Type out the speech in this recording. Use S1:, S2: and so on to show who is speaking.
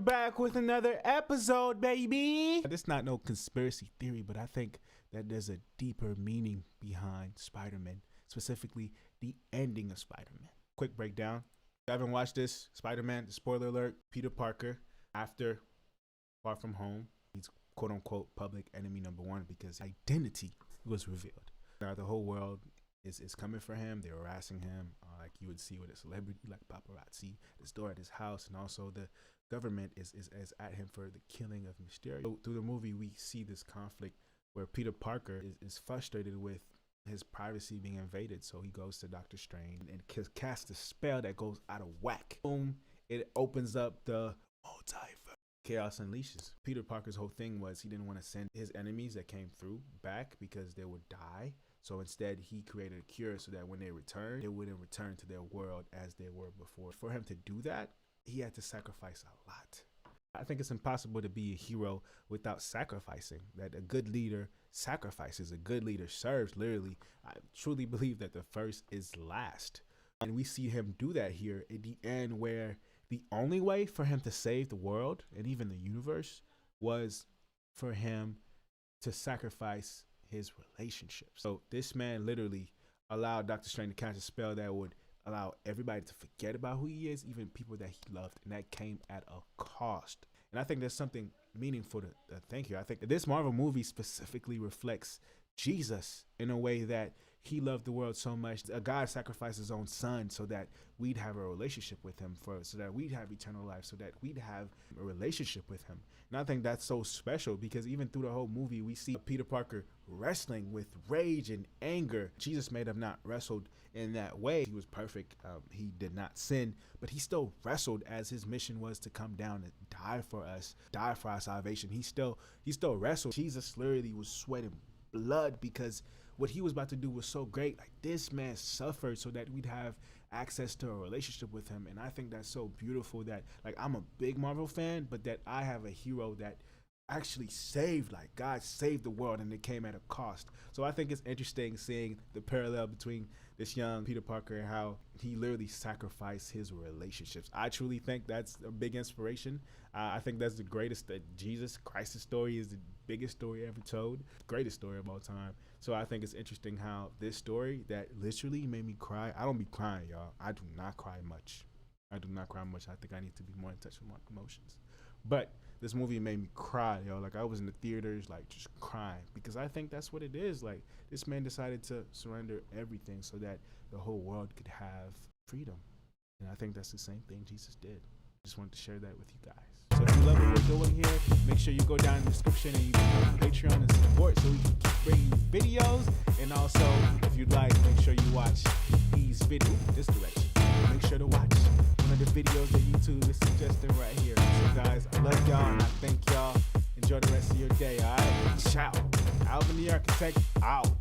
S1: back with another episode, baby. This is not no conspiracy theory, but I think that there's a deeper meaning behind Spider-Man, specifically the ending of Spider-Man. Quick breakdown. If you haven't watched this, Spider-Man, spoiler alert, Peter Parker, after Far From Home, he's quote unquote public enemy number one because his identity was revealed. Now the whole world is coming for him. They're harassing him, like you would see with a celebrity like paparazzi, the store at his house, and also the government is at him for the killing of Mysterio. So through the movie, we see this conflict where Peter Parker is frustrated with his privacy being invaded, so he goes to Dr. Strange and casts a spell that goes out of whack. Boom! It opens up the multiverse. Chaos unleashes. Peter Parker's whole thing was he didn't want to send his enemies that came through back because they would die. So instead, he created a cure so that when they returned, they wouldn't return to their world as they were before. For him to do that, he had to sacrifice a lot. I think it's impossible to be a hero without sacrificing. That a good leader sacrifices, a good leader serves, literally. I truly believe that the first is last. And we see him do that here at the end, where the only way for him to save the world and even the universe was for him to sacrifice his relationship. So this man literally allowed Dr. Strange to cast a spell that would allow everybody to forget about who he is, even people that he loved, and that came at a cost. And I think there's something meaningful to thank you. I think this Marvel movie specifically reflects Jesus in a way that he loved the world so much. A God sacrificed his own son so that we'd have a relationship with him, so that we'd have eternal life, so that we'd have a relationship with him. And I think that's so special because even through the whole movie, we see Peter Parker wrestling with rage and anger. Jesus may have not wrestled in that way. He was perfect. He did not sin, but he still wrestled as his mission was to come down and die for us, die for our salvation. He still wrestled. Jesus literally was sweating blood because what he was about to do was so great. Like, this man suffered so that we'd have access to a relationship with him. And I think that's so beautiful that, like, I'm a big Marvel fan, but that I have a hero that actually saved, like, God saved the world, and it came at a cost. So I think it's interesting seeing the parallel between this young Peter Parker and how he literally sacrificed his relationships. I truly think that's a big inspiration. I think that's the greatest, that Jesus Christ's story is the biggest story ever told, greatest story of all time. So I think it's interesting how this story that literally made me cry. I don't be crying, y'all. I do not cry much. I do not cry much. I think I need to be more in touch with my emotions. But this movie made me cry, yo. Like, I was in the theaters, like, just crying, because I think that's what it is. Like, this man decided to surrender everything so that the whole world could have freedom. And I think that's the same thing Jesus did. Just wanted to share that with you guys. So if you love what we're doing here, make sure you go down in the description and you become Patreon and support so we can keep bringing you videos. And also, if you'd like, make sure you watch these videos this direction. Make sure to watch one of the videos that YouTube is suggesting right here. So guys, I love y'all and I thank y'all. Enjoy the rest of your day, all right? Ciao. Alvin the Architect, out.